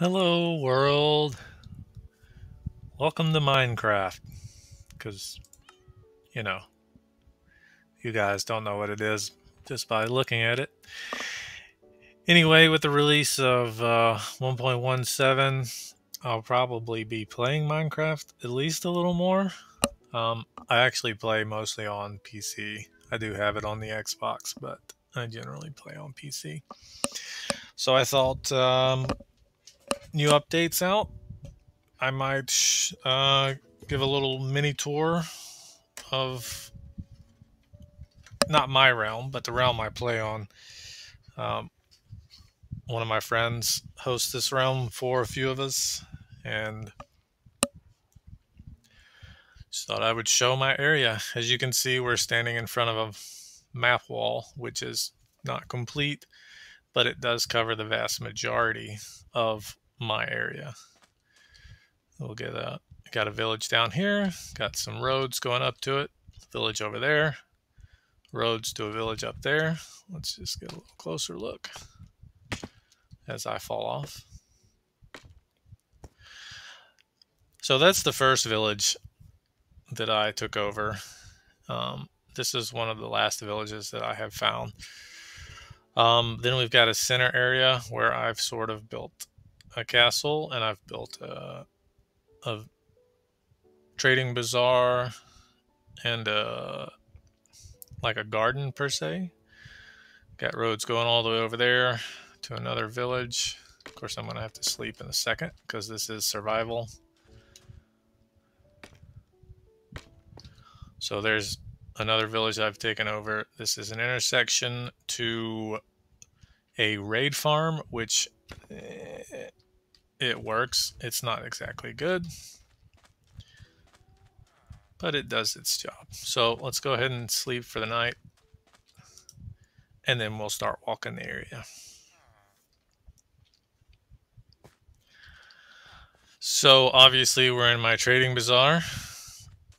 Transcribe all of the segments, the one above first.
Hello, world. Welcome to Minecraft. Because, you know, you guys don't know what it is just by looking at it. Anyway, with the release of 1.17, I'll probably be playing Minecraft at least a little more. I actually play mostly on PC. I do have it on the Xbox, but I generally play on PC. So I thought new updates out. I might give a little mini tour of not my realm, but the realm I play on. Um, One of my friends hosts this realm for a few of us, and just thought I would show my area. As you can see, we're standing in front of a map wall, which is not complete, but it does cover the vast majority of my area. We'll got a village down here, got some roads going up to it, village over there, roads to a village up there. Let's just get a little closer look as I fall off. So that's the first village that I took over. This is one of the last villages that I have found. Then we've got a center area where I've sort of built a castle, and I've built a trading bazaar and like a garden per se. Got roads going all the way over there to another village. Of course, I'm going to have to sleep in a second because this is survival. So there's another village I've taken over. This is an intersection to a raid farm, which it works. It's not exactly good, but it does its job. So let's go ahead and sleep for the night, and then we'll start walking the area. So obviously we're in my trading bazaar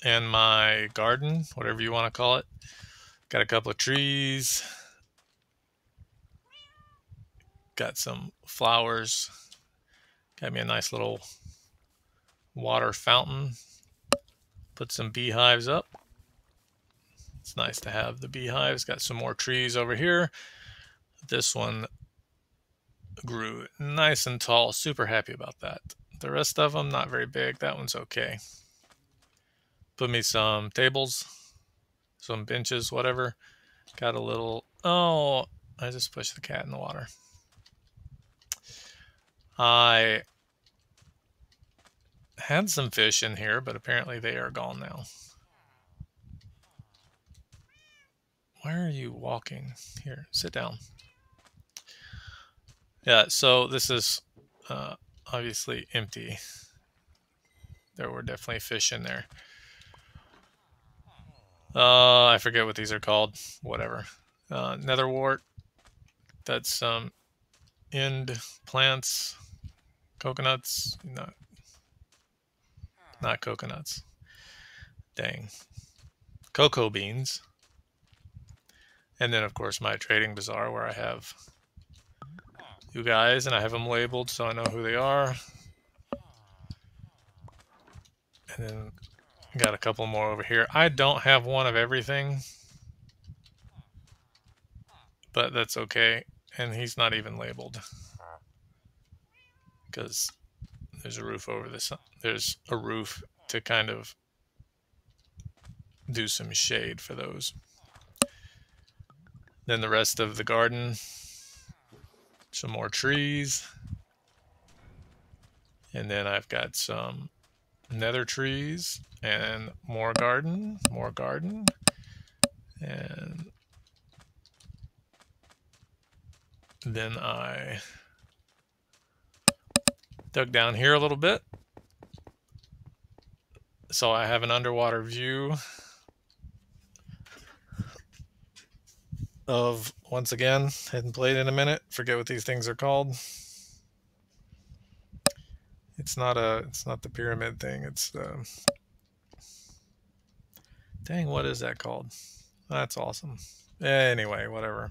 and my garden, whatever you want to call it. Got a couple of trees. Got some flowers. Got me a nice little water fountain. Put some beehives up. It's nice to have the beehives. Got some more trees over here. This one grew nice and tall. Super happy about that. The rest of them, not very big. That one's okay. Put me some tables, some benches, whatever. Got a little... Oh, I just pushed the cat in the water. I had some fish in here, but apparently they are gone now. Why are you walking? Here, sit down. Yeah, so this is obviously empty. There were definitely fish in there. I forget what these are called. Whatever. Netherwort. That's some end plants. Coconuts. Not coconuts. Dang. Cocoa beans. And then, of course, my trading bazaar where I have you guys, and I have them labeled so I know who they are. And then got a couple more over here. I don't have one of everything, but that's okay. And he's not even labeled because there's a roof over this. There's a roof to kind of do some shade for those. Then the rest of the garden, some more trees. And then I've got some nether trees and more garden. And then I dug down here a little bit. So I have an underwater view of, once again, hadn't played in a minute. Forget what these things are called. It's not the pyramid thing. It's the, dang, what is that called? That's awesome. Anyway, whatever.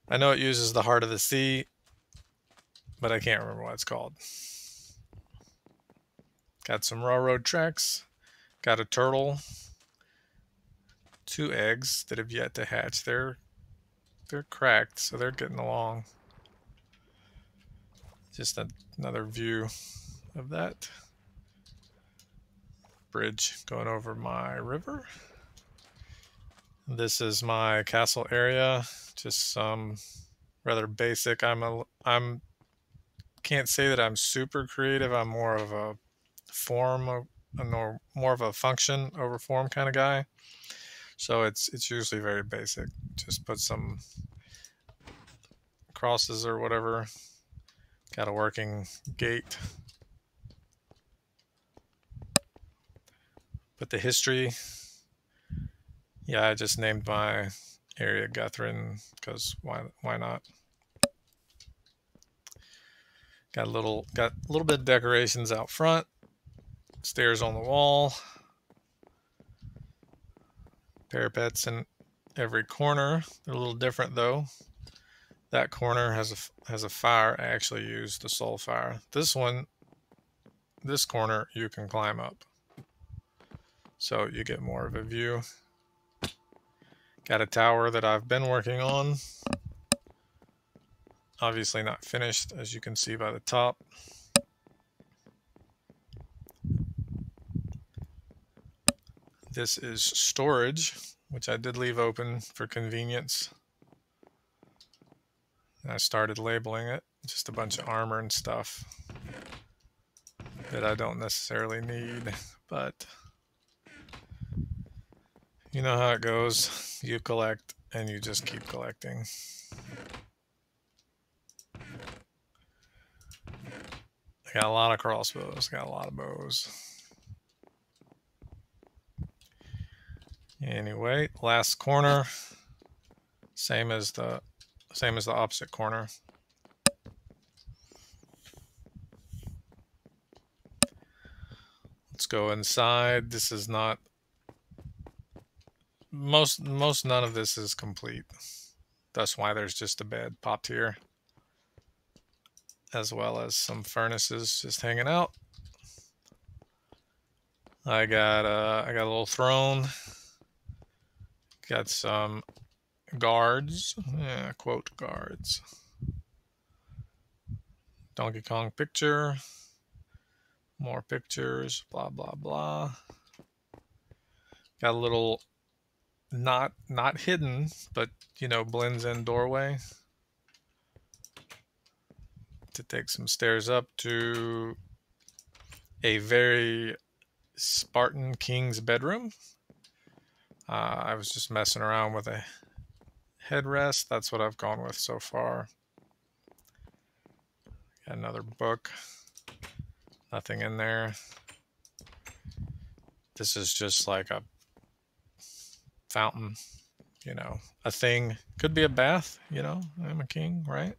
I know it uses the heart of the sea. but I can't remember what it's called. Got some railroad tracks. Got a turtle. 2 eggs that have yet to hatch. They're cracked, so they're getting along. Just another view of that bridge going over my river. This is my castle area. Just some rather basic. I'm can't say that I'm super creative. I'm more of a form, more of a function over form kind of guy. So it's usually very basic. Just put some crosses or whatever. Got a working gate. But the history, yeah, I just named my area Guthrin because why not? Got a little bit of decorations out front. Stairs on the wall. Parapets in every corner. They're a little different though. That corner has a fire. I actually used the soul fire. This corner you can climb up, so you get more of a view. Got a tower that I've been working on. Obviously not finished, as you can see by the top. This is storage, which I did leave open for convenience. And I started labeling it. Just a bunch of armor and stuff that I don't necessarily need, but you know how it goes. You collect and you just keep collecting. I got a lot of crossbows, got a lot of bows. Anyway, last corner, same as the opposite corner. Let's go inside. This is not most none of this is complete. That's why there's just a bed popped here, as well as some furnaces just hanging out. I got a little throne. Got some guards. Yeah, quote guards. Donkey Kong picture. More pictures. Blah blah blah. Got a little not hidden, but you know, blends in doorway to take some stairs up to a very Spartan king's bedroom. I was just messing around with a headrest. That's what I've gone with so far. Got another book. Nothing in there. This is just like a fountain, you know, a thing. Could be a bath, you know, I'm a king, right?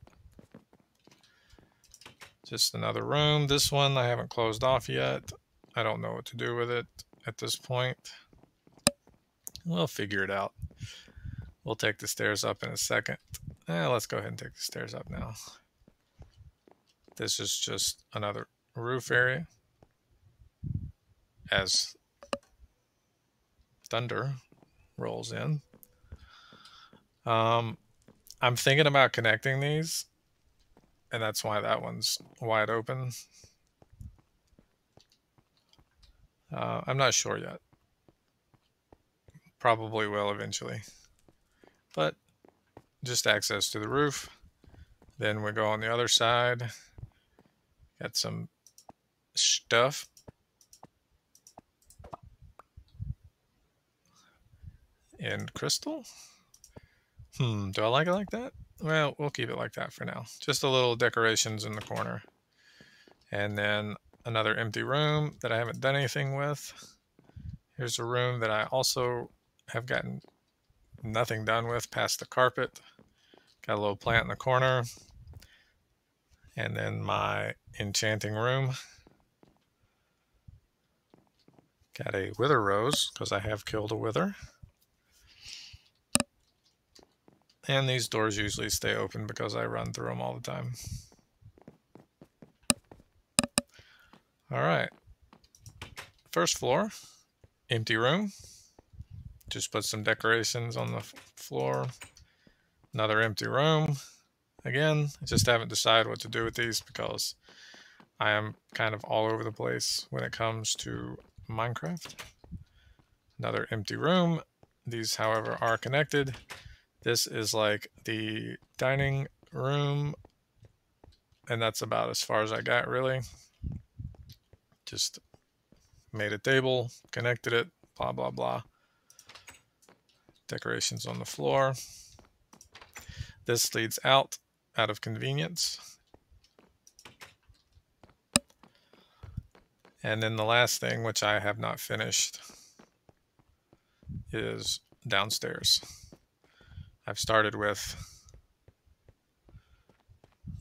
Just another room. This one I haven't closed off yet. I don't know what to do with it at this point. We'll figure it out. We'll take the stairs up in a second. Let's go ahead and take the stairs up now. This is just another roof area as thunder rolls in. I'm thinking about connecting these, and that's why that one's wide open. I'm not sure yet. Probably will eventually. But just access to the roof. Then we go on the other side. Got some stuff. And crystal. Do I like it like that? Well, we'll keep it like that for now. Just a little decorations in the corner. And then another empty room that I haven't done anything with. Here's a room that I also have gotten nothing done with past the carpet. Got a little plant in the corner. And then my enchanting room. Got a wither rose because I have killed a wither. And these doors usually stay open because I run through them all the time. All right. First floor, empty room. Just put some decorations on the floor. Another empty room. Again, I just haven't decided what to do with these because I am kind of all over the place when it comes to Minecraft. Another empty room. These, however, are connected. This is like the dining room, and that's about as far as I got, really. Just made a table, connected it, blah, blah, blah. Decorations on the floor. This leads out of convenience. And then the last thing, which I have not finished, is downstairs. I've started with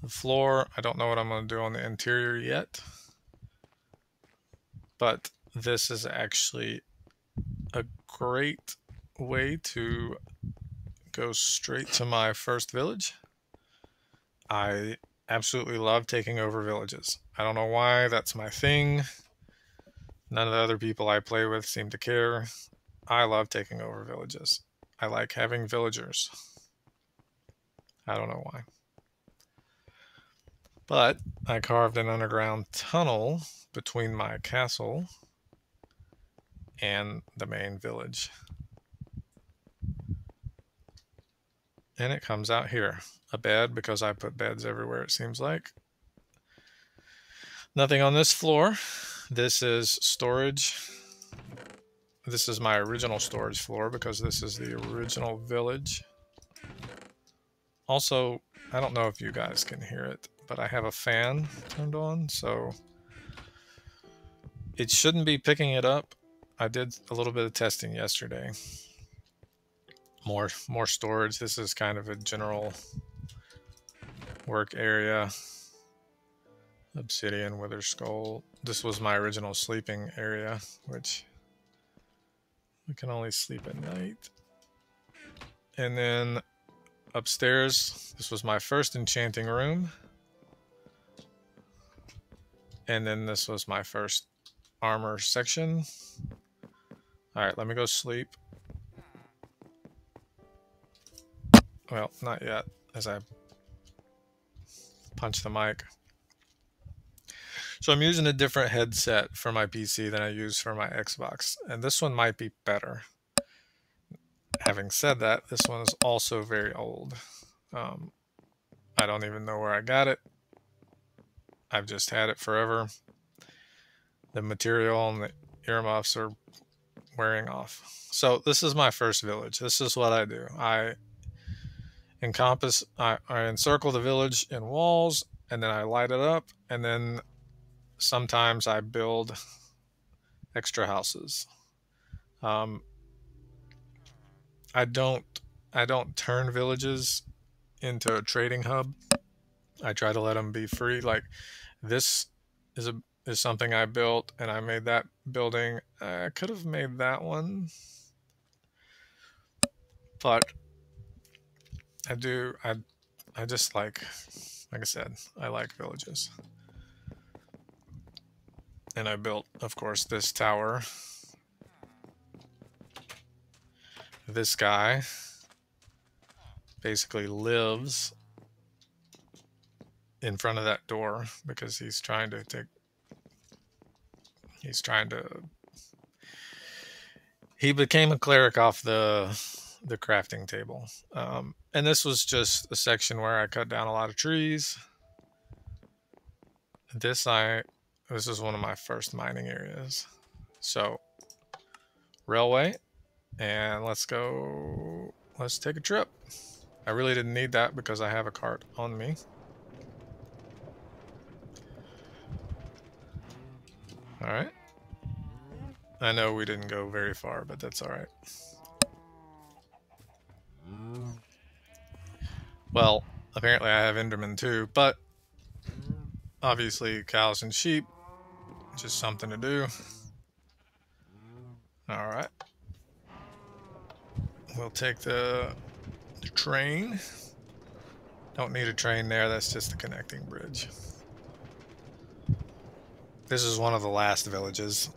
the floor. I don't know what I'm going to do on the interior yet, but this is actually a great way to go straight to my first village. I absolutely love taking over villages. I don't know why, that's my thing. None of the other people I play with seem to care. I love taking over villages. I like having villagers. I don't know why. But I carved an underground tunnel between my castle and the main village. And it comes out here. A bed, because I put beds everywhere, it seems like. Nothing on this floor. This is storage. This is my original storage floor because this is the original village. Also, I don't know if you guys can hear it, but I have a fan turned on, so it shouldn't be picking it up. I did a little bit of testing yesterday. More storage. This is kind of a general work area. Obsidian, wither skull. This was my original sleeping area, which we can only sleep at night. And then upstairs, this was my first enchanting room. And then this was my first armor section. Alright, let me go sleep. Well, not yet, as I punch the mic. So I'm using a different headset for my PC than I use for my Xbox, and this one might be better. Having said that, this one is also very old. I don't even know where I got it. I've just had it forever. The material and the earmuffs are wearing off. So this is my first village. This is what I do. I encircle the village in walls, and then I light it up, and then sometimes I build extra houses. I don't turn villages into a trading hub. I try to let them be free. Like this is something I built, and I made that building. I could have made that one, but I just like I said, I like villages. And I built, of course, this tower. This guy basically lives in front of that door because he's trying to he became a cleric off the crafting table. And this was just a section where I cut down a lot of trees. This is one of my first mining areas. So, railway, and let's take a trip. I really didn't need that because I have a cart on me. Alright. I know we didn't go very far, but that's alright. Well, apparently I have Enderman too, but obviously cows and sheep, just something to do. Alright. We'll take the train. Don't need a train there, that's just a connecting bridge. This is one of the last villages.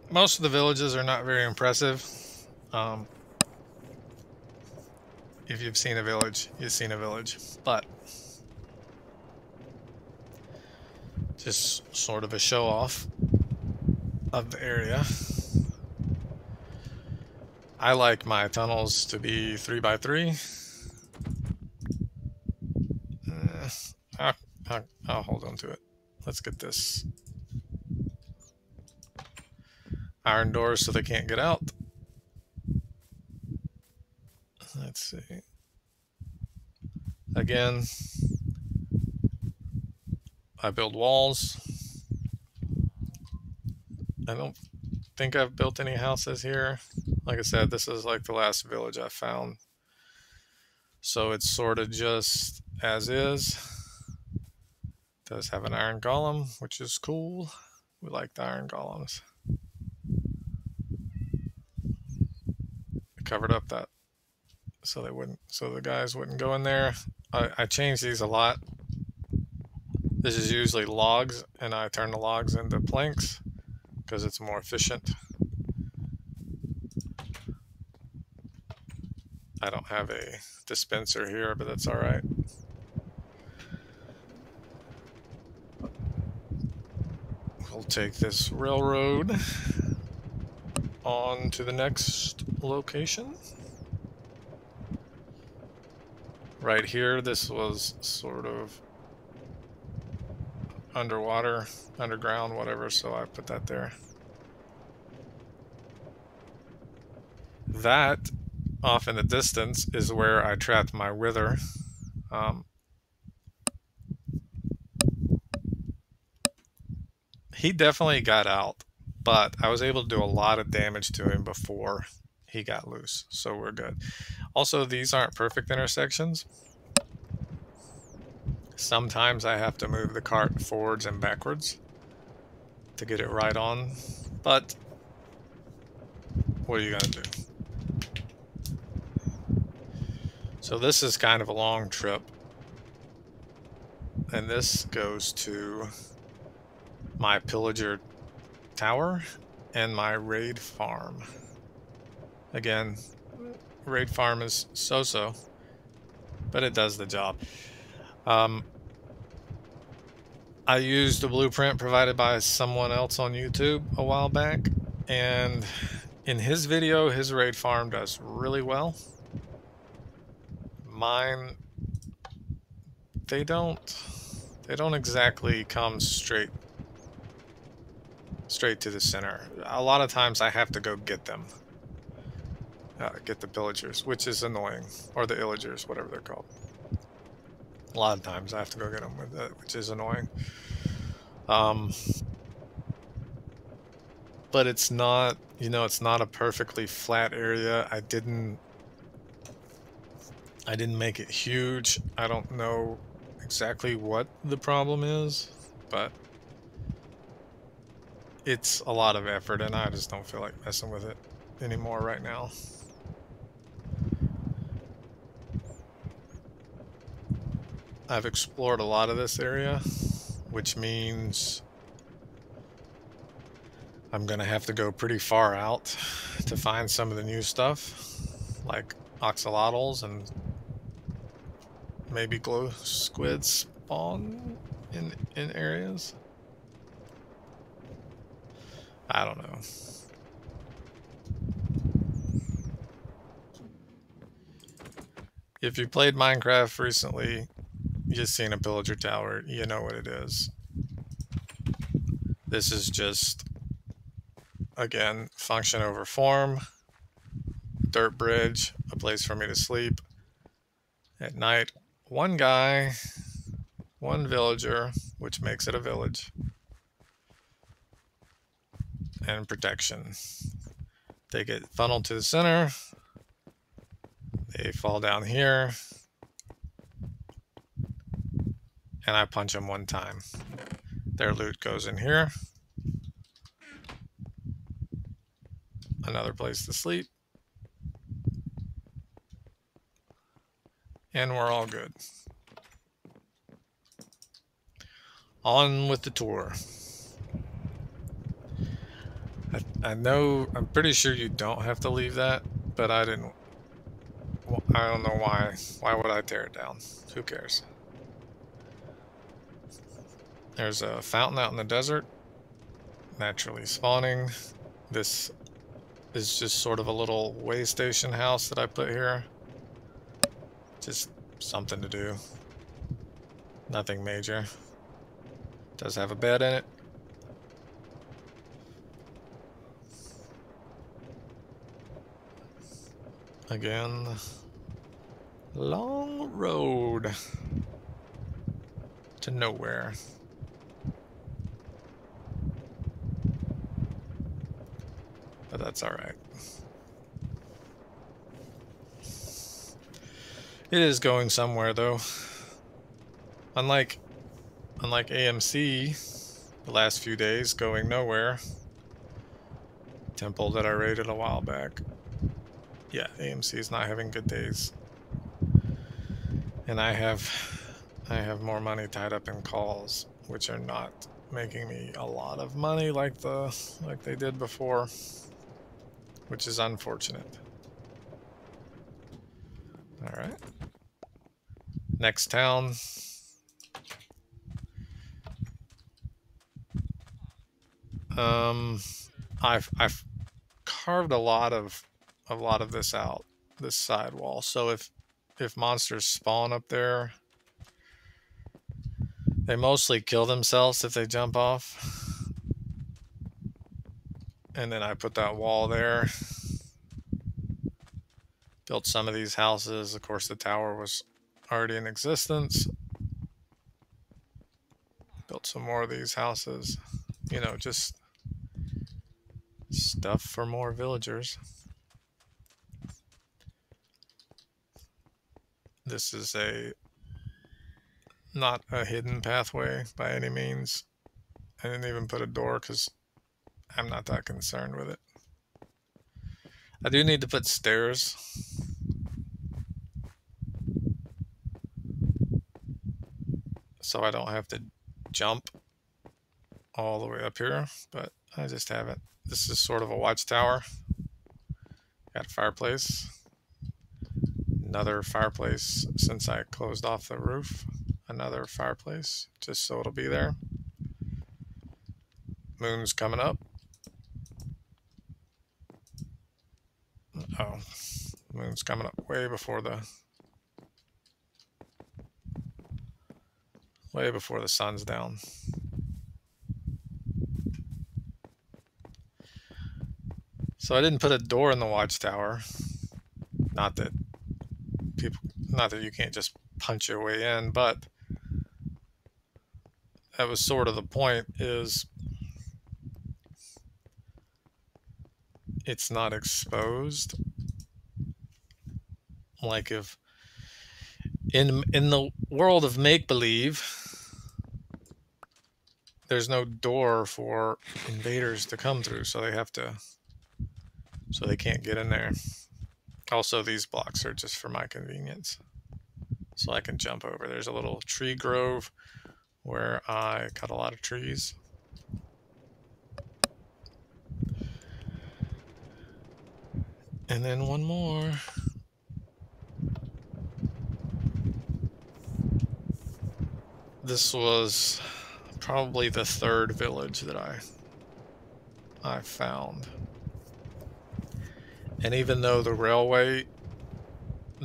Most of the villages are not very impressive. If you've seen a village, you've seen a village. But just sort of a show off of the area. I like my tunnels to be 3x3. I'll hold on to it. Let's get this iron doors so they can't get out. Let's see. Again, I build walls. I don't think I've built any houses here. Like I said, this is like the last village I found. So it's sort of just as is. It does have an iron golem, which is cool. We like the iron golems. I covered up that so the guys wouldn't go in there. I change these a lot. This is usually logs, and I turn the logs into planks because it's more efficient. I don't have a dispenser here, but that's all right. We'll take this railroad on to the next location. Right here, this was sort of underwater, underground, whatever, so I put that there. That, off in the distance, is where I trapped my wither. He definitely got out, but I was able to do a lot of damage to him before he got loose, so we're good. Also, these aren't perfect intersections. Sometimes I have to move the cart forwards and backwards to get it right on, but what are you gonna do? So this is kind of a long trip, and this goes to my pillager tower and my raid farm. Again, raid farm is so-so, but it does the job. I used a blueprint provided by someone else on YouTube a while back, and in his video, his raid farm does really well. Mine, they don't exactly come straight to the center. A lot of times I have to go get them, get the pillagers, which is annoying, or the illagers, whatever they're called. A lot of times I have to go get them, which is annoying. But it's not, it's not a perfectly flat area. I didn't make it huge. I don't know exactly what the problem is, but it's a lot of effort, and I just don't feel like messing with it anymore right now. I've explored a lot of this area, which means I'm gonna have to go pretty far out to find some of the new stuff, like oxalotls and maybe glow squids spawn in areas. I don't know. If you played Minecraft recently, you've seen a pillager tower, you know what it is. This is just, again, function over form, dirt bridge, a place for me to sleep at night. One guy, one villager, which makes it a village, and protection. They get funneled to the center, they fall down here, and I punch them one time. Their loot goes in here. Another place to sleep. And we're all good. On with the tour. I know, I'm pretty sure you don't have to leave that, but I didn't. I don't know why. Why would I tear it down? Who cares? There's a fountain out in the desert, naturally spawning. This is just sort of a little way station house that I put here. Just something to do. Nothing major. Does have a bed in it. Again, long road to nowhere. But that's all right. It is going somewhere though. Unlike AMC, the last few days going nowhere. Temple that I raided a while back. Yeah, AMC is not having good days. And I have more money tied up in calls, which are not making me a lot of money like they did before, which is unfortunate. All right. Next town. I've carved a lot of this out, this side wall. So if monsters spawn up there, they mostly kill themselves if they jump off. And then I put that wall there. Built some of these houses. Of course, the tower was already in existence. Built some more of these houses. You know, just stuff for more villagers. This is not a hidden pathway by any means. I didn't even put a door because I'm not that concerned with it. I do need to put stairs. So I don't have to jump all the way up here, but I just haven't. This is sort of a watchtower. Got a fireplace. Another fireplace since I closed off the roof. Another fireplace, just so it'll be there. Moon's coming up. Oh, moon's coming up way before the sun's down. So I didn't put a door in the watchtower. Not that you can't just punch your way in, but that was sort of the point, is it's not exposed. Like if in the world of make-believe, there's no door for invaders to come through, so they can't get in there. Also, these blocks are just for my convenience, so I can jump over. There's a little tree grove where I cut a lot of trees. And then one more. This was probably the third village that I found. And even though the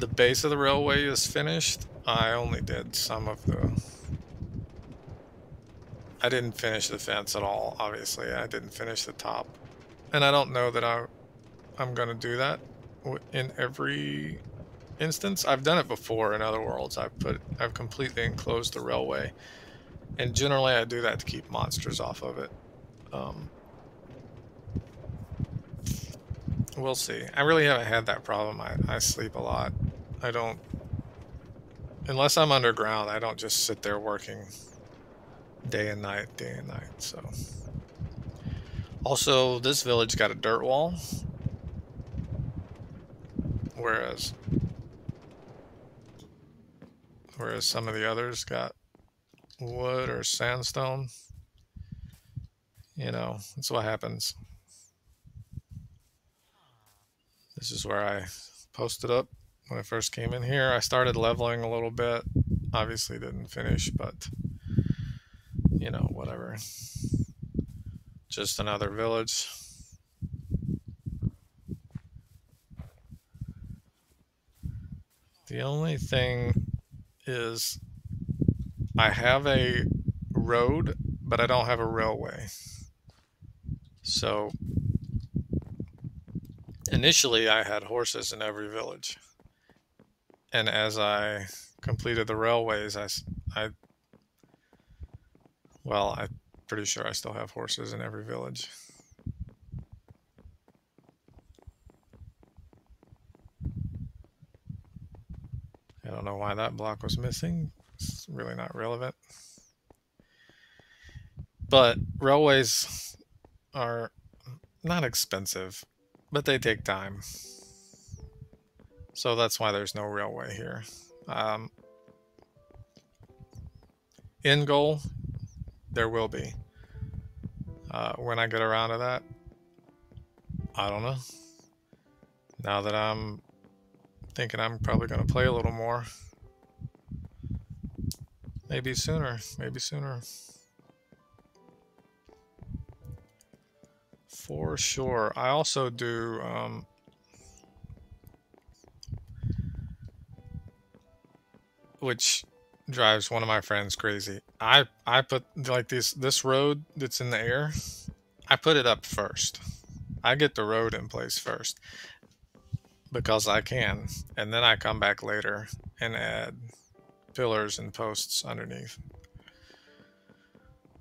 base of the railway is finished, I only did some of I didn't finish the fence at all, obviously. I didn't finish the top. And I don't know that I'm going to do that in every instance. I've done it before in other worlds. I've completely enclosed the railway. And generally I do that to keep monsters off of it. We'll see. I really haven't had that problem. I sleep a lot. I don't... Unless I'm underground, I don't just sit there working day and night, so... Also, this village got a dirt wall. Whereas some of the others got wood or sandstone. You know, that's what happens. This is where I posted up when I first came in here. I started leveling a little bit. Obviously didn't finish, but you know, whatever. Just another village. The only thing is I have a road, but I don't have a railway. So initially I had horses in every village. And as I completed the railways, I'm pretty sure I still have horses in every village. I don't know why that block was missing. It's really not relevant. But railways are not expensive, but they take time. So that's why there's no railway here. End goal, there will be. When I get around to that, I don't know. Now that I'm thinking I'm probably going to play a little more. Maybe sooner. Maybe sooner. For sure. I also do which drives one of my friends crazy. I put like this road that's in the air, I put it up first. I get the road in place first because I can, and then I come back later and add pillars and posts underneath.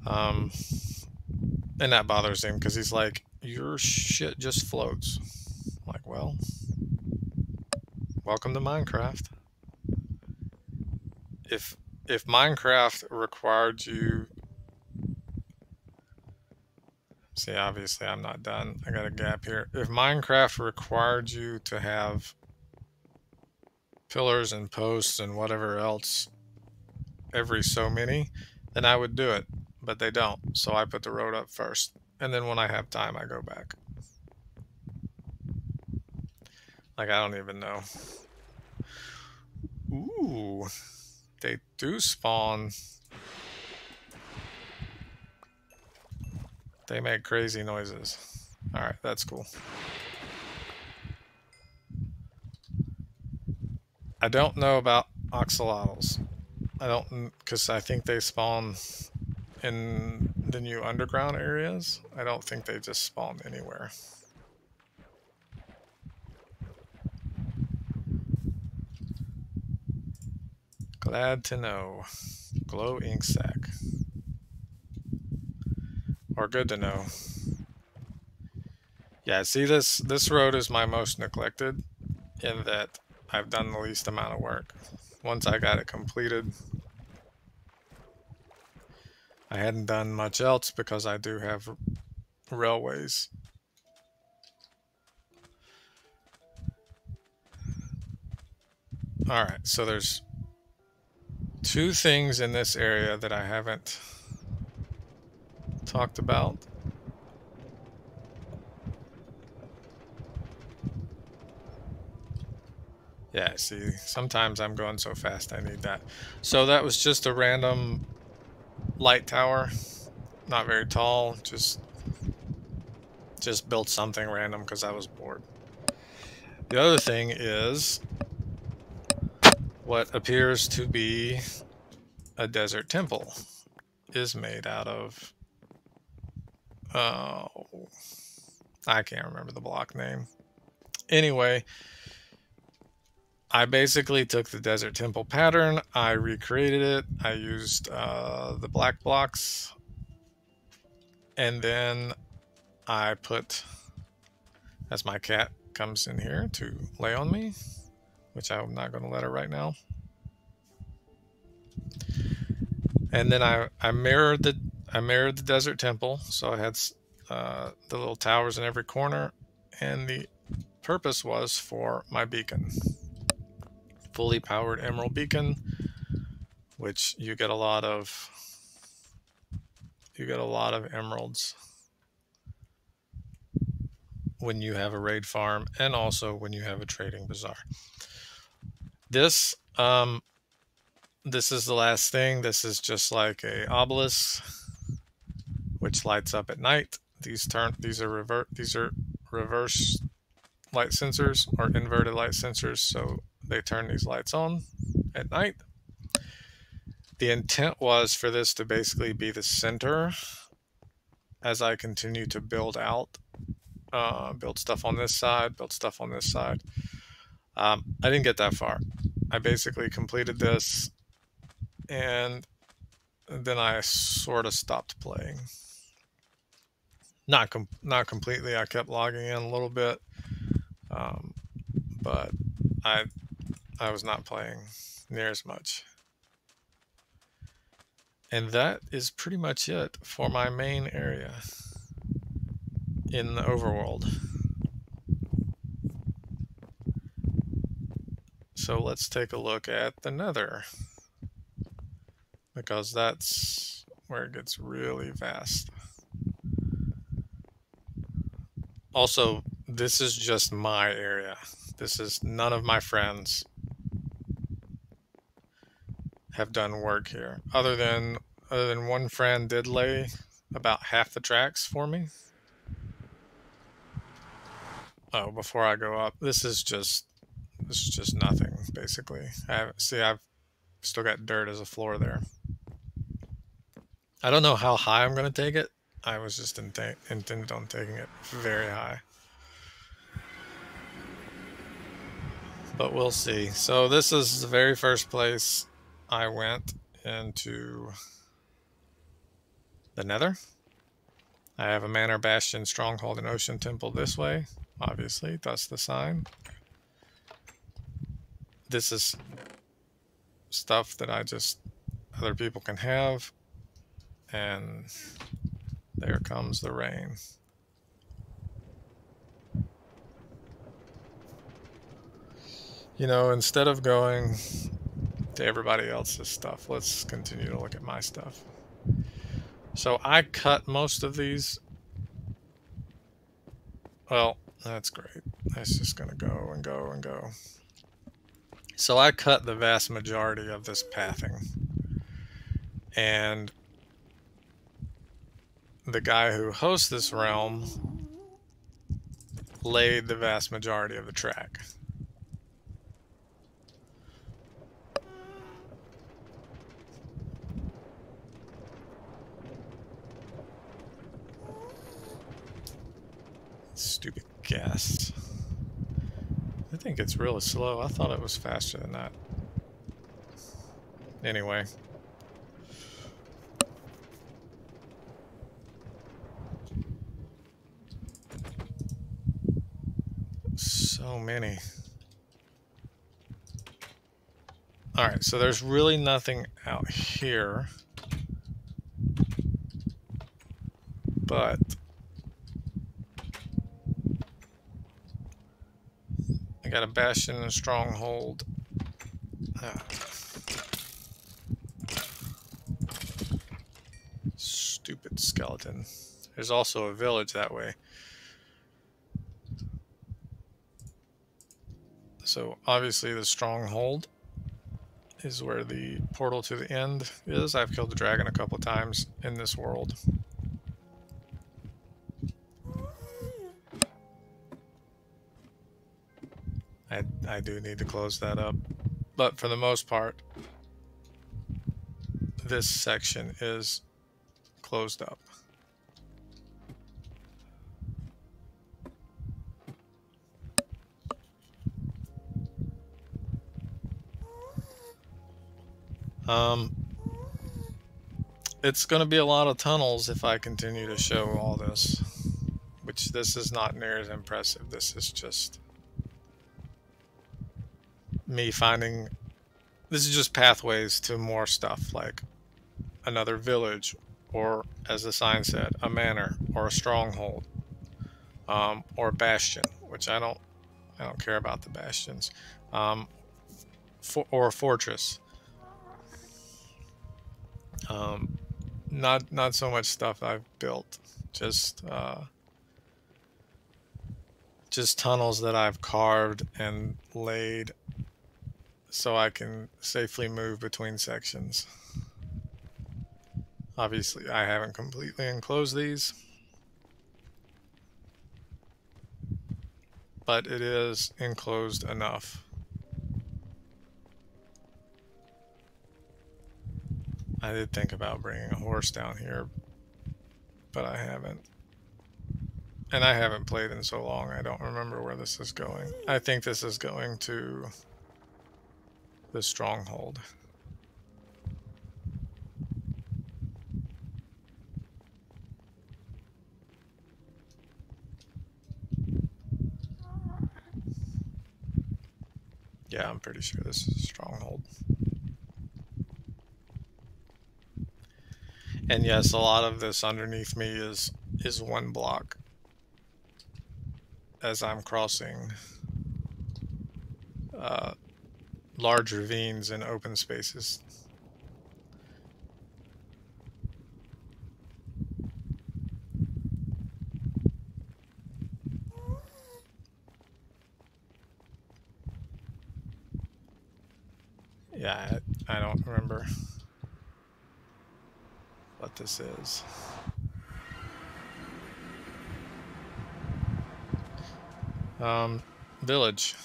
And that bothers him because he's like, your shit just floats. I'm like, well, welcome to Minecraft. If Minecraft required you, see, obviously I'm not done. I got a gap here. If Minecraft required you to have pillars and posts and whatever else every so many, then I would do it. But they don't. So I put the road up first. And then when I have time, I go back. Like, I don't even know. Ooh. They do spawn. They make crazy noises. Alright, that's cool. I don't know about axolotls. I don't, because I think they spawn in the new underground areas. I don't think they just spawn anywhere. Glad to know. Glow ink sac. Or good to know. Yeah, see, this road is my most neglected in that I've done the least amount of work. Once I got it completed, I hadn't done much else because I do have railways. Alright, so there's two things in this area that I haven't talked about. Yeah, see, sometimes I'm going so fast I need that. So that was just a random light tower. Not very tall, just built something random because I was bored. The other thing is what appears to be a desert temple is made out of, oh, I can't remember the block name. Anyway, I basically took the desert temple pattern, I recreated it, I used the black blocks, and then I put, as my cat comes in here to lay on me, which I'm not going to let her right now. And then I mirrored the desert temple, so I had the little towers in every corner, and the purpose was for my beacon, fully powered emerald beacon, which you get a lot of emeralds when you have a raid farm and also when you have a trading bazaar. This this is the last thing. This is just like a obelisk which lights up at night. These are reverse light sensors or inverted light sensors, so they turn these lights on at night. The intent was for this to basically be the center as I continue to build out, build stuff on this side, build stuff on this side. I didn't get that far. I basically completed this and then I sort of stopped playing. Not completely. I kept logging in a little bit, but I was not playing near as much. And that is pretty much it for my main area in the overworld. So let's take a look at the Nether, because that's where it gets really vast. Also, this is just my area. This is none of my friends have done work here. Other than one friend did lay about half the tracks for me. Oh, before I go up, this is just nothing basically. I've still got dirt as a floor there. I don't know how high I'm going to take it. I was just intended on taking it very high. But we'll see. So this is the very first place I went into the Nether. I have a Manor, Bastion, Stronghold, and Ocean Temple this way. Obviously, that's the sign. This is stuff that other people can have. And there comes the rain. You know, instead of going to everybody else's stuff, let's continue to look at my stuff. So I cut most of these. Well, that's great. That's just going to go and go and go. So I cut the vast majority of this pathing. And the guy who hosts this realm laid the vast majority of the track. Stupid gas. I think it's really slow. I thought it was faster than that. Anyway. So many. Alright, so there's really nothing out here. But I got a Bastion and a Stronghold. Stupid skeleton. There's also a village that way. So obviously the Stronghold is where the portal to the end is. I've killed the dragon a couple of times in this world. I do need to close that up. But for the most part, this section is closed up. It's going to be a lot of tunnels if I continue to show all this, which this is not near as impressive. This is just me finding, this is just pathways to more stuff, like another village, or as the sign said, a manor, or a stronghold, or a bastion, which I don't care about the bastions, or a fortress. Not so much stuff I've built, just just tunnels that I've carved and laid so I can safely move between sections. Obviously, I haven't completely enclosed these, but it is enclosed enough. I did think about bringing a horse down here, but I haven't. And I haven't played in so long, I don't remember where this is going. I think this is going to the stronghold. Yeah, I'm pretty sure this is a stronghold. And yes, a lot of this underneath me is one block as I'm crossing large ravines and open spaces. Yeah, I don't remember what this is. Village.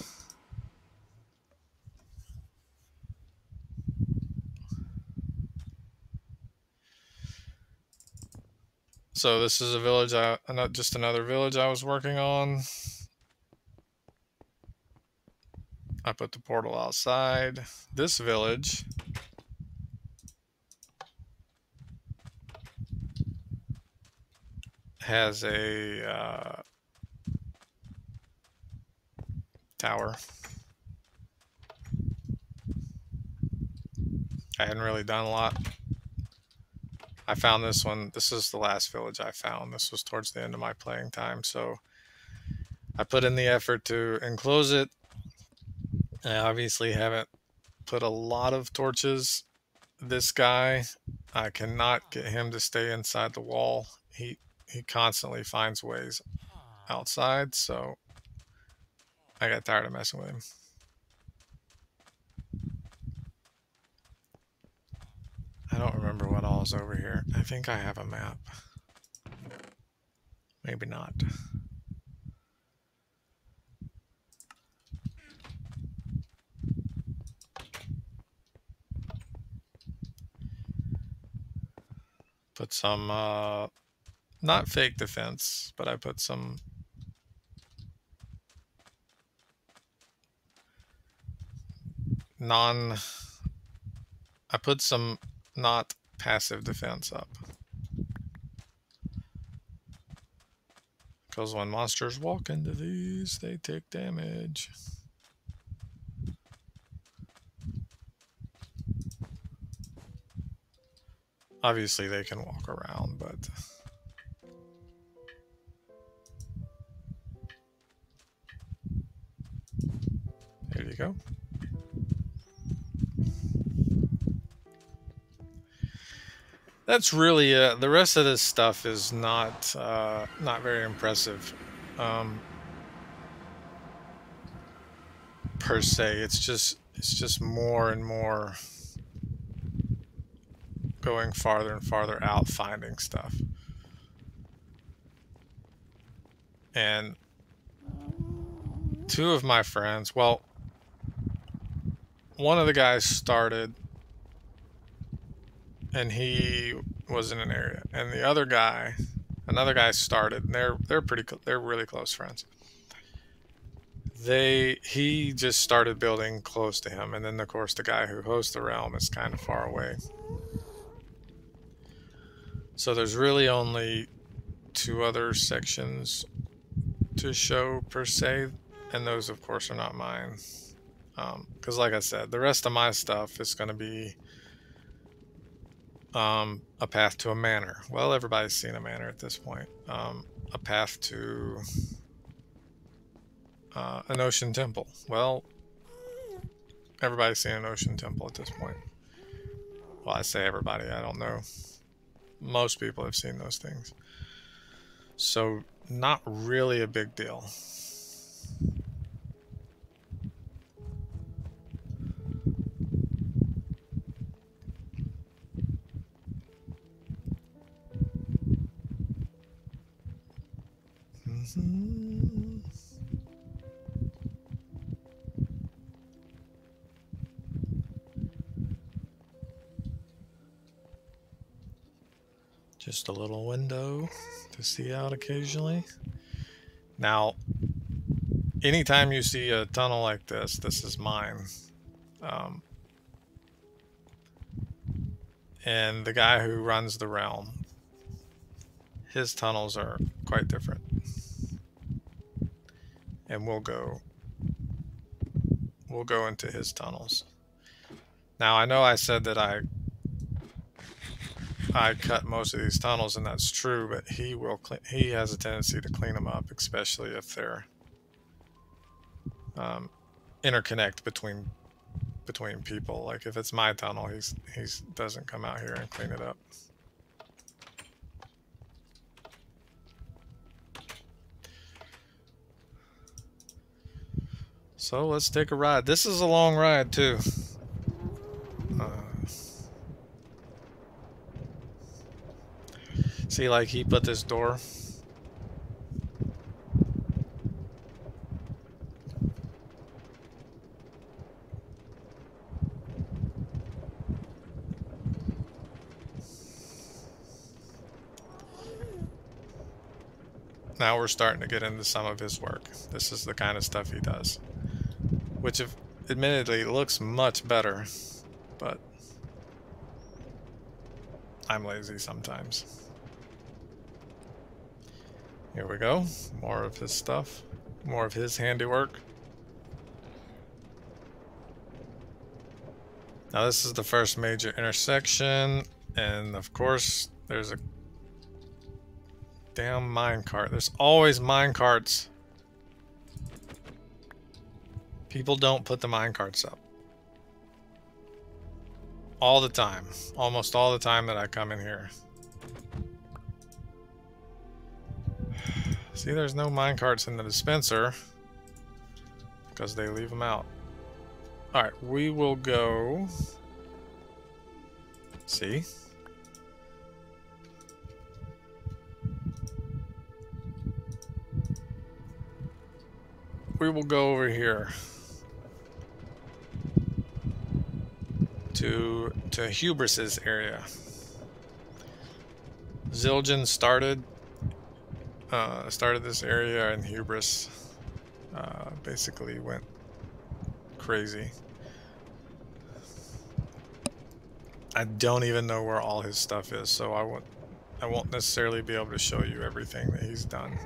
So this is a village, just another village I was working on. I put the portal outside. This village has a tower. I hadn't really done a lot. I found this one. This is the last village I found. This was towards the end of my playing time, so I put in the effort to enclose it. I obviously haven't put a lot of torches. This guy, I cannot get him to stay inside the wall. He constantly finds ways outside, so I got tired of messing with him. I don't remember what all is over here. I think I have a map. Maybe not. Put some, not fake defense, but I put some I put some not passive defense up. Because when monsters walk into these, they take damage. Obviously they can walk around, but there you go. That's really it. The rest of this stuff is not very impressive, per se. It's just more and more going farther and farther out, finding stuff. And two of my friends, well, one of the guys started and he was in an area, and the other guy, another guy started, and they're really close friends. He just started building close to him, and then of course the guy who hosts the realm is kind of far away. So there's really only two other sections to show per se, and those of course are not mine. Because like I said, the rest of my stuff is going to be a path to a manor. Well, everybody's seen a manor at this point. A path to an ocean temple. Well, everybody's seen an ocean temple at this point. Well, I say everybody, I don't know. Most people have seen those things. So, not really a big deal. Just a little window to see out occasionally. Now, anytime you see a tunnel like this is mine. And the guy who runs the realm, his tunnels are quite different. And we'll go into his tunnels. Now, I know I said that I cut most of these tunnels, and that's true, but he has a tendency to clean them up, especially if they're interconnect between people. Like if it's my tunnel, he doesn't come out here and clean it up. So let's take a ride. This is a long ride too. See, like he put this door. Now we're starting to get into some of his work. This is the kind of stuff he does, which admittedly looks much better, but I'm lazy sometimes. Here we go. More of his stuff. More of his handiwork. Now this is the first major intersection, and of course there's a damn minecart. There's always minecarts. People don't put the minecarts up. All the time. Almost all the time that I come in here. See, there's no minecarts in the dispenser because they leave them out. Alright, we will go... See? We will go over here to Hubris's area. Zildjian started this area, and Hubris basically went crazy. I don't even know where all his stuff is, so I won't necessarily be able to show you everything that he's done.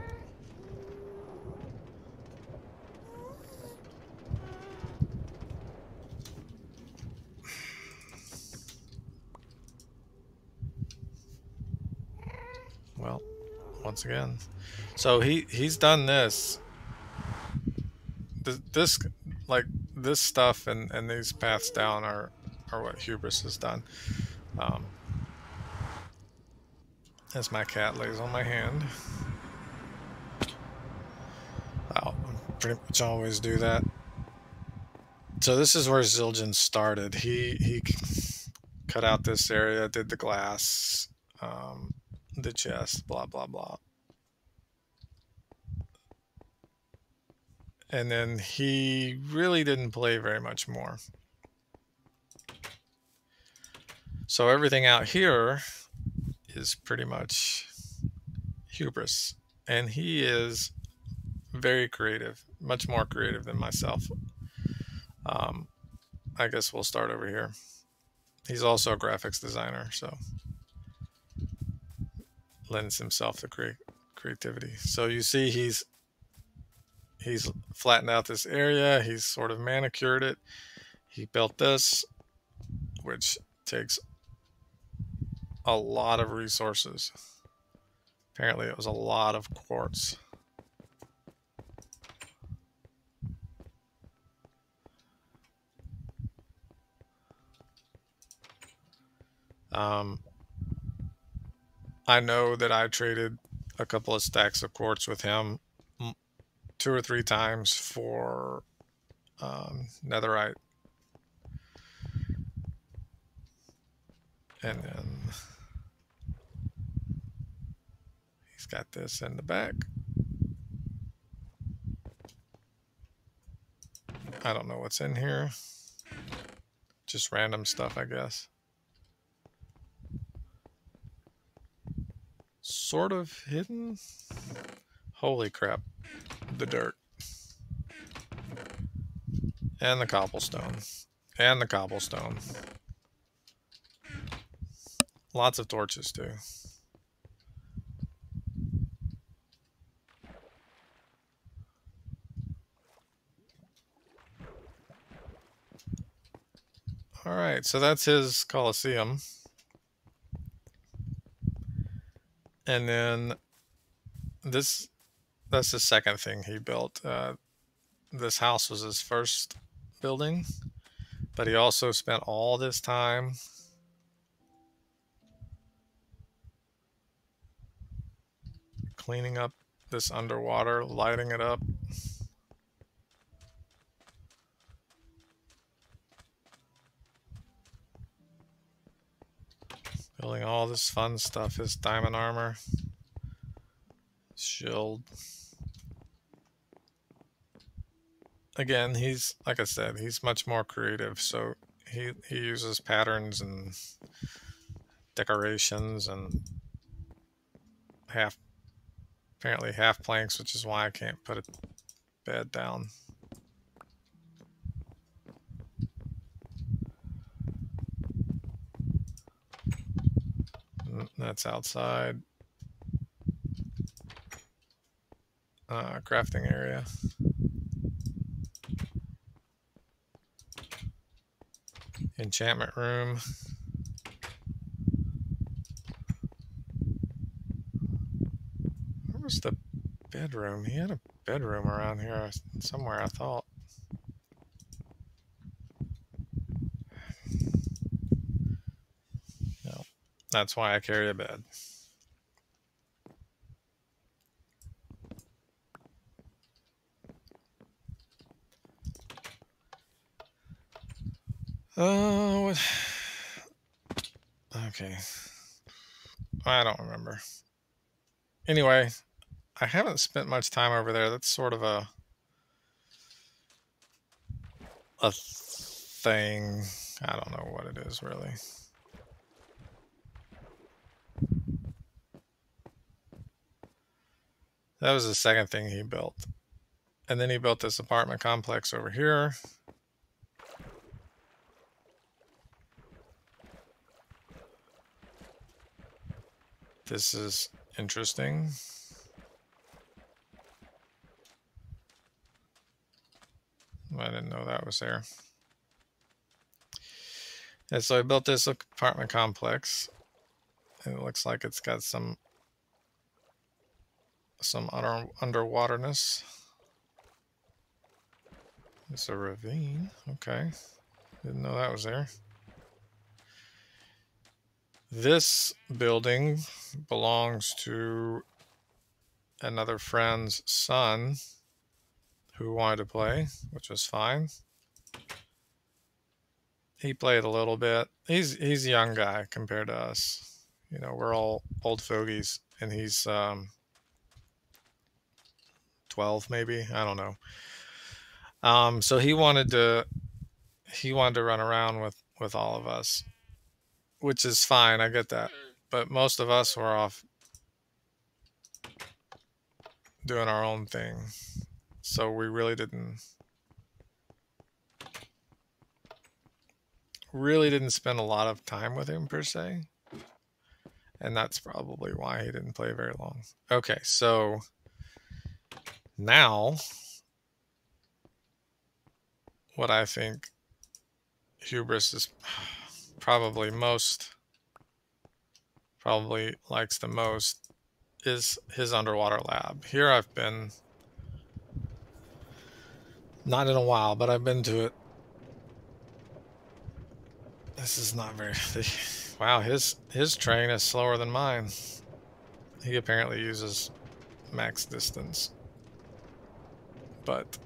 Well, once again, so he's done this stuff and these paths down are what Hubris has done. As my cat lays on my hand. I'll pretty much always do that. So this is where Zildjian started. He cut out this area, did the glass, the chest, blah blah blah. And then he really didn't play very much more. So everything out here is pretty much Hubris. And he is very creative, much more creative than myself. I guess we'll start over here. He's also a graphics designer, so lends himself to creativity. So you see he's flattened out this area. He's sort of manicured it. He built this, which takes a lot of resources. Apparently it was a lot of quartz. I know that I traded a couple of stacks of quartz with him 2 or 3 times for netherite. And then he's got this in the back. I don't know what's in here. Just random stuff, I guess. Sort of hidden. Holy crap. The dirt. And the cobblestone. And the cobblestone. Lots of torches, too. Alright, so that's his Colosseum. And then that's the second thing he built. This house was his first building, but he also spent all this time cleaning up this underwater, lighting it up. Building all this fun stuff, his diamond armor, shield. Again, he's, like I said, he's much more creative, so he uses patterns and decorations and apparently half planks, which is why I can't put a bed down. That's outside. Crafting area. Enchantment room. Where was the bedroom? He had a bedroom around here somewhere, I thought. No, that's why I carry a bed. Oh, okay. I don't remember. Anyway, I haven't spent much time over there. That's sort of a thing. I don't know what it is, really. That was the second thing he built. And then he built this apartment complex over here. This is interesting. I didn't know that was there. And so I built this apartment complex. And it looks like it's got some underwaterness. It's a ravine. Okay. Didn't know that was there. This building belongs to another friend's son who wanted to play, which was fine. He played a little bit. He's a young guy compared to us. You know, we're all old fogies, and he's 12 maybe. I don't know. So he wanted to run around with all of us, which is fine. I get that. But most of us were off doing our own thing. So we really didn't spend a lot of time with him per se. And that's probably why he didn't play very long. Okay, so now what I think Hubris is probably likes the most is his underwater lab. Here I've been, not in a while, but I've been to it. This is not very... Wow, his train is slower than mine. He apparently uses max distance. but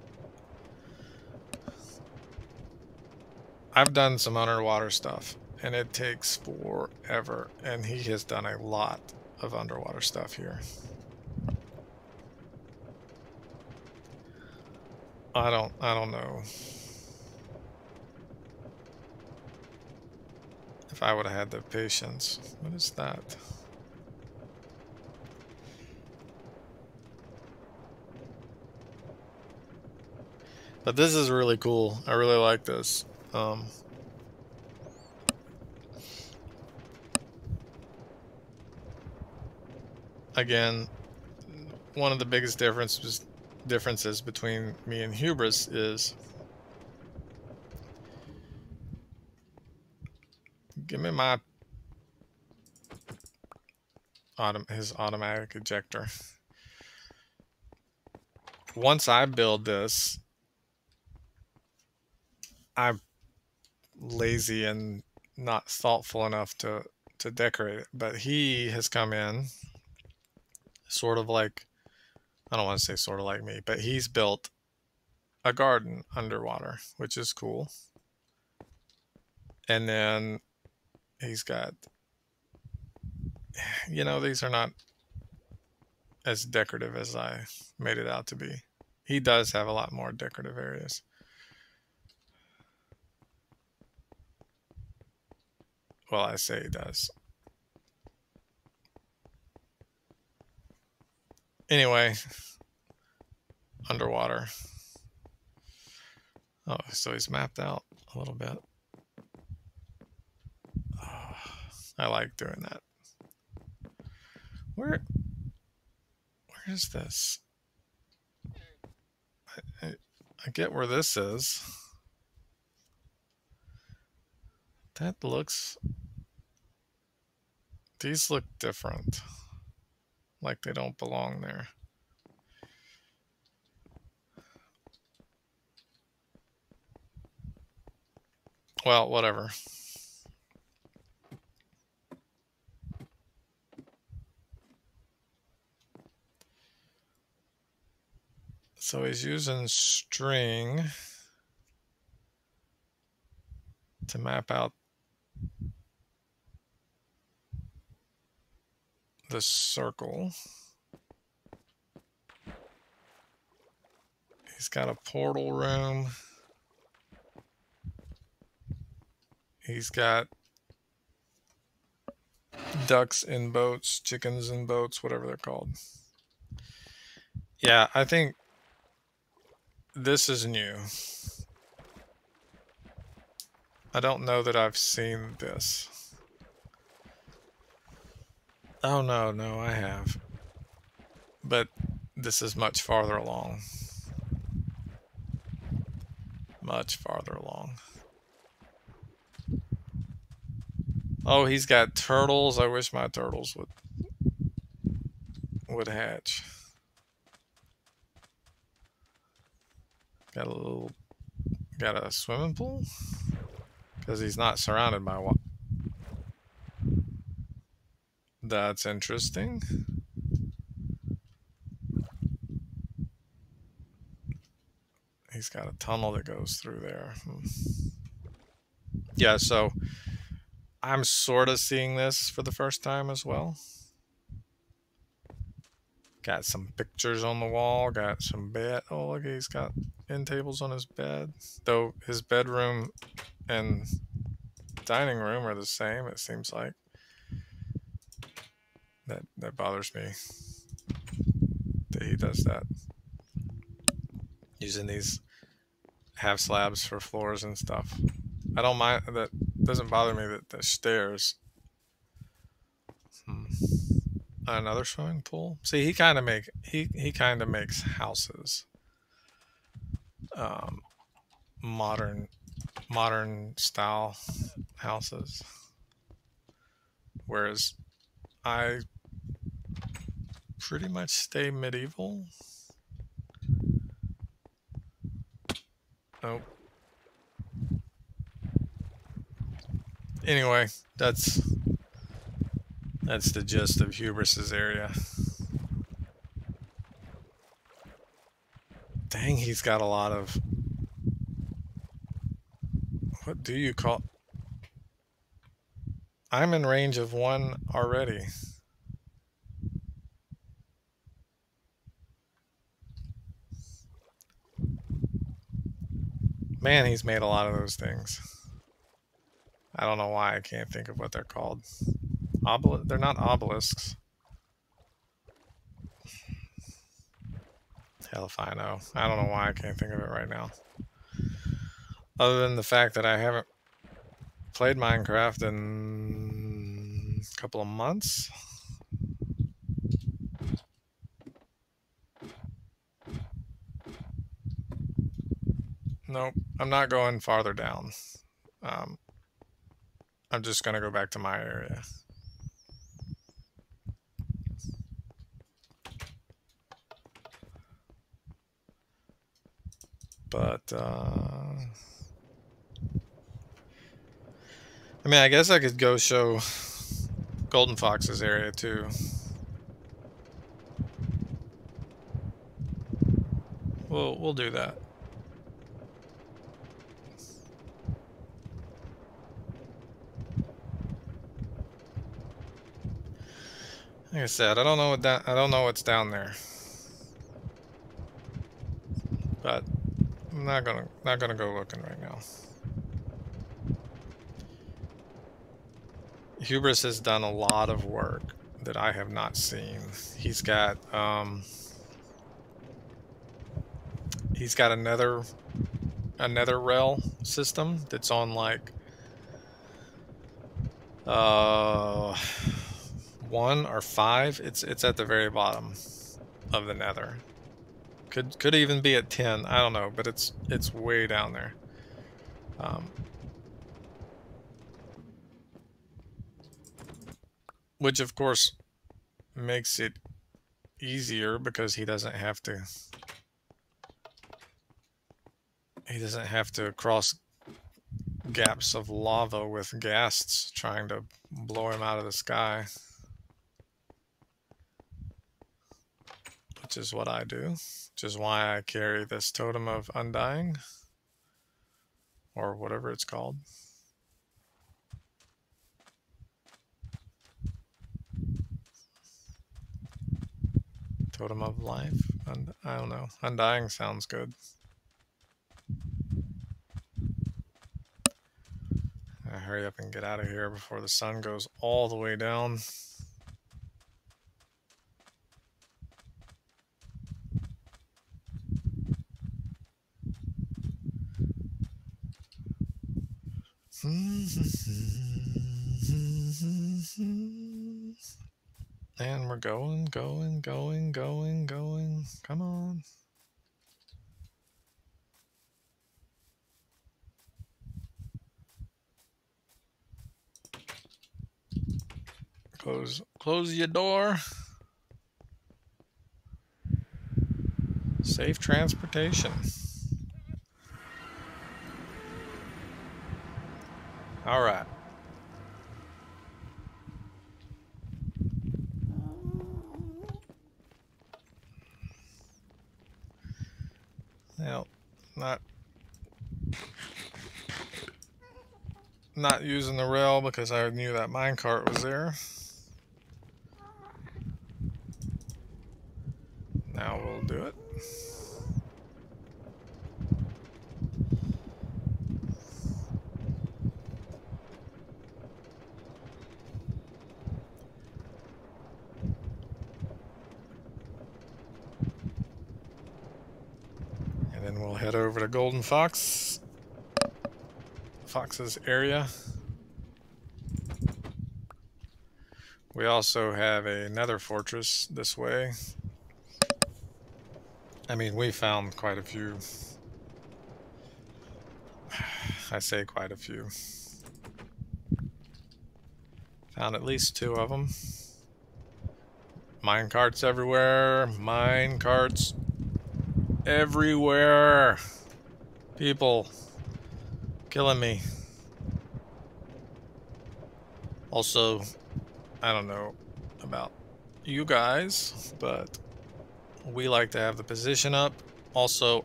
I've done some underwater stuff, and it takes forever, and he has done a lot of underwater stuff here. I don't know if I would have had the patience. What is that? But this is really cool. I really like this. Again, one of the biggest differences between me and Hubris is, give me my his automatic ejector. Once I build this, I'm lazy and not thoughtful enough to decorate it. But he has come in sort of like, I don't want to say sort of like me, but he's built a garden underwater, which is cool. And then he's got, you know, these are not as decorative as I made it out to be. He does have a lot more decorative areas. Well, I say he does. Anyway, underwater. Oh, so he's mapped out a little bit. Oh, I like doing that. Where is this? I get where this is. That looks... These look different. Like they don't belong there. Well, whatever. So he's using string to map out the circle. He's got a portal room. He's got ducks in boats, chickens in boats, whatever they're called. Yeah, I think this is new. I don't know that I've seen this. Oh, no, I have. But this is much farther along. Much farther along. Oh, he's got turtles. I wish my turtles would hatch. Got a swimming pool? Because he's not surrounded by water. That's interesting. He's got a tunnel that goes through there. Yeah, so I'm sort of seeing this for the first time as well. Got some pictures on the wall. Got some bed. Oh, look, he's got end tables on his bed. Though his bedroom and dining room are the same, it seems like. That bothers me that he does that. Using these half slabs for floors and stuff. I don't mind that. Doesn't bother me that the stairs. Another swimming pool. See, he kind of makes houses. Modern style houses. Whereas I pretty much stay medieval. Nope. Anyway, that's the gist of Hubris's area. Dang, he's got a lot of... What do you call... I'm in range of one already. Man, he's made a lot of those things. I don't know why I can't think of what they're called. They're not obelisks. Hell if I know. I don't know why I can't think of it right now. Other than the fact that I haven't played Minecraft in a couple of months. Nope, I'm not going farther down. I'm just going to go back to my area. But, I mean, I guess I could go show Golden Fox's area too. We'll do that. Like I said, I don't know what's down there. But I'm not gonna go looking right now. Hubris has done a lot of work that I have not seen. He's got another rail system that's on like 1 or 5. It's at the very bottom of the nether. Could even be at 10. I don't know, but it's way down there. Which of course makes it easier because he doesn't have to cross gaps of lava with ghasts trying to blow him out of the sky. Which is what I do. Which is why I carry this totem of undying. Or whatever it's called. Totem of life? I don't know. Undying sounds good. I hurry up and get out of here before the sun goes all the way down. And we're going. Come on. Close your door. Safe transportation. All right. Well, not using the rail because I knew that minecart was there. Now we'll do it. And then we'll head over to Golden Fox's area. We also have a nether fortress this way. I mean, we found quite a few. I say quite a few. Found at least 2 of them. Minecarts everywhere. Minecarts everywhere. People killing me. Also, I don't know about you guys, but we like to have the position up Also,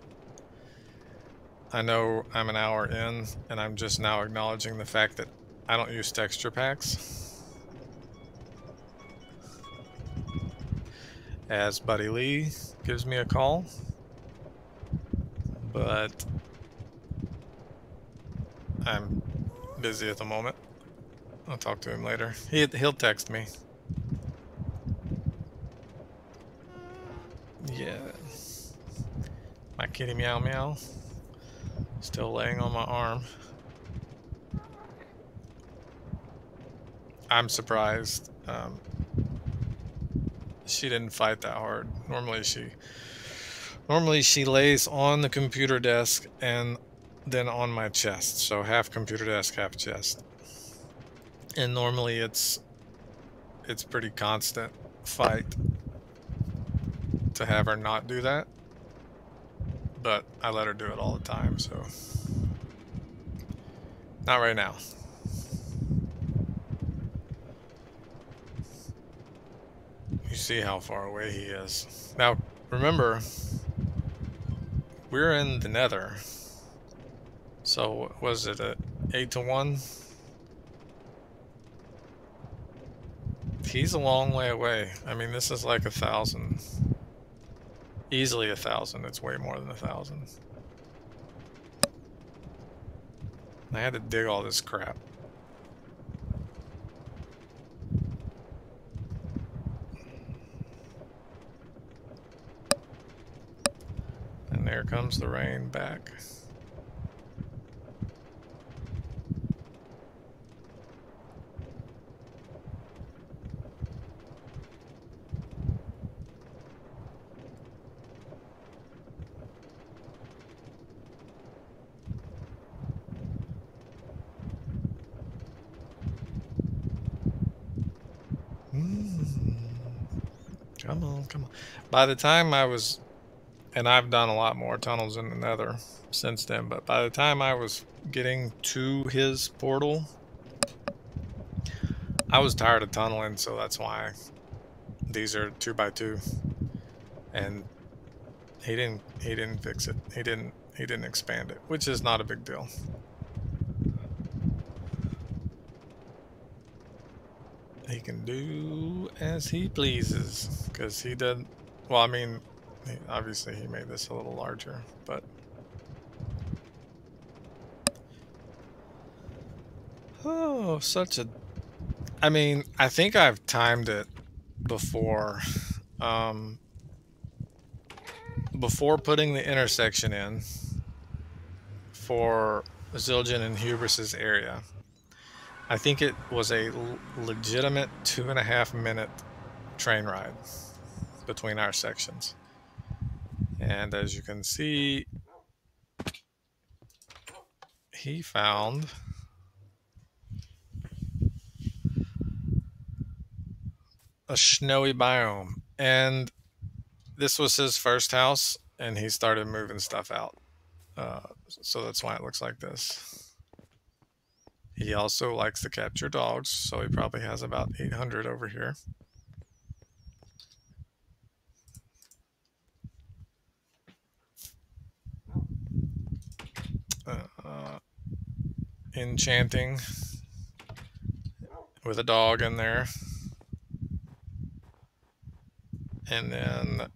I know I'm an hour in, and I'm just now acknowledging the fact that I don't use texture packs. As Buddy Lee gives me a call, but I'm busy at the moment. I'll talk to him later. He'll text me. Yeah. My kitty meow meow still laying on my arm. I'm surprised. She didn't fight that hard. Normally she lays on the computer desk and then on my chest. So half computer desk, half chest. And normally it's pretty constant fight to have her not do that. But I let her do it all the time, so not right now. You see how far away he is. Now, remember, we're in the Nether. So, was it a 8-to-1? He's a long way away. I mean, this is like 1,000. Easily 1,000. It's way more than 1,000. I had to dig all this crap. And there comes the rain back. Come on, come on. By the time I was, and I've done a lot more tunnels in the Nether since then, but by the time I was getting to his portal, I was tired of tunneling, so that's why these are 2x2. And he didn't fix it. He didn't expand it, which is not a big deal. He can do as he pleases, because he did. Well, I mean, obviously he made this a little larger, but oh, such a. I mean, I think I've timed it before. Before putting the intersection in for Zildjian and Hubris's area, I think it was a legitimate 2.5 minute train ride between our sections. And as you can see, he found a snowy biome. And this was his first house, and he started moving stuff out. So that's why it looks like this. He also likes to capture dogs, so he probably has about 800 over here. Enchanting with a dog in there. And then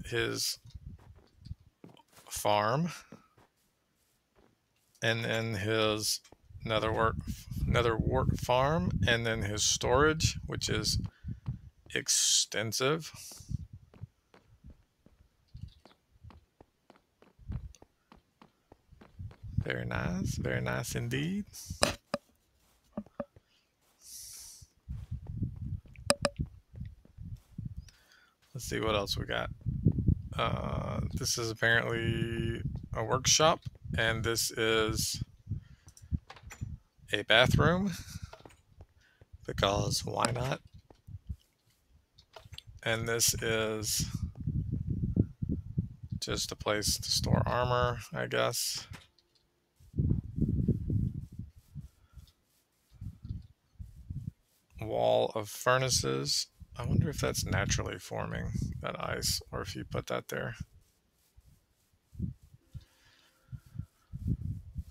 his farm. And then his netherwort farm. And then his storage, which is extensive. Very nice indeed. Let's see what else we got. This is apparently a workshop, and this is a bathroom, because why not? And this is just a place to store armor, I guess. Wall of furnaces. I wonder if that's naturally forming, that ice, or if you put that there.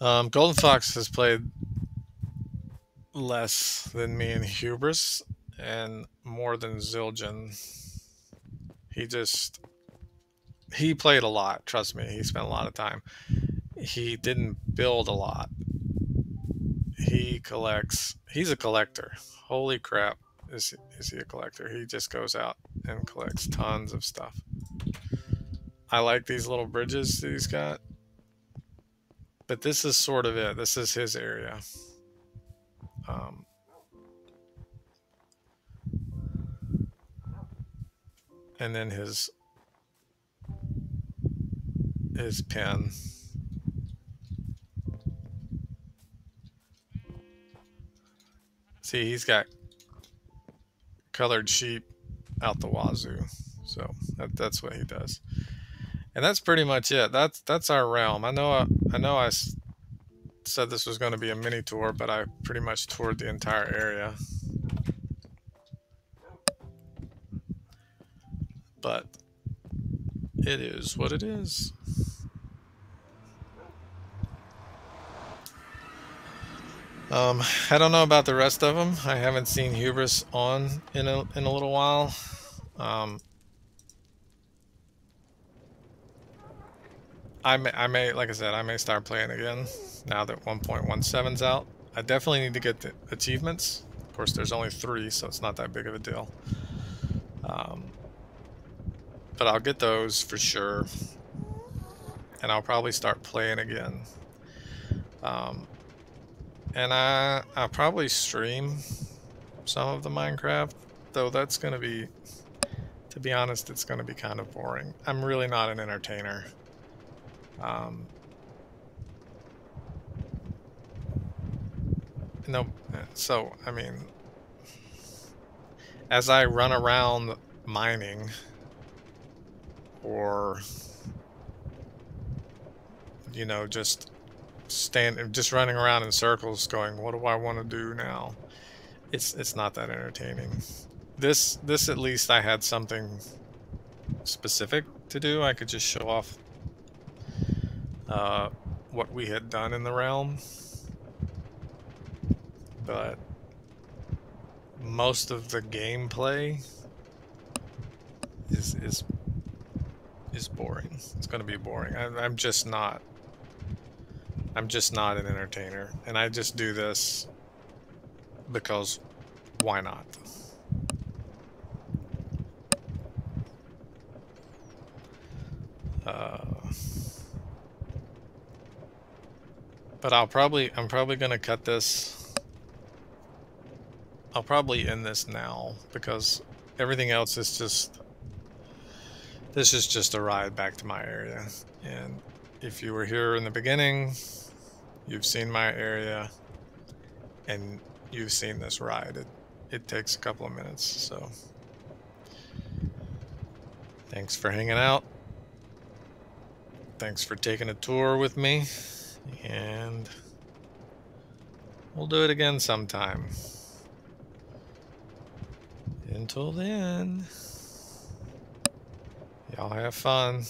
Golden Fox has played less than me and Hubris, and more than Zildjian. He played a lot. Trust me, he spent a lot of time. He didn't build a lot. He collects. He's a collector. Holy crap! Is he a collector? He just goes out and collects tons of stuff. I like these little bridges that he's got, but this is sort of it. This is his area. Um, and then his pen. See, he's got colored sheep out the wazoo. So that's what he does. And that's pretty much it. That's our realm. I know I said this was going to be a mini tour, but I pretty much toured the entire area. But it is what it is. I don't know about the rest of them. I haven't seen Hubris on in a little while. I may, like I said, I may start playing again now that 1.17's out. I definitely need to get the achievements. Of course, there's only 3, so it's not that big of a deal. But I'll get those for sure, and I'll probably start playing again. And I'll probably stream some of the Minecraft, though that's going to be, to be honest, it's going to be kind of boring. I'm really not an entertainer. No, so, I mean, as I run around mining, or, you know, just running around in circles going, what do I want to do now? It's not that entertaining. This at least I had something specific to do. I could just show off what we had done in the realm. But most of the gameplay is boring. It's going to be boring. I'm just not an entertainer, and I just do this because why not? But I'm probably gonna cut this. I'll probably end this now because everything else is just. This is just a ride back to my area, and if you were here in the beginning, you've seen my area, and you've seen this ride. It takes a couple of minutes, so thanks for hanging out. Thanks for taking a tour with me, and we'll do it again sometime. Until then, y'all have fun.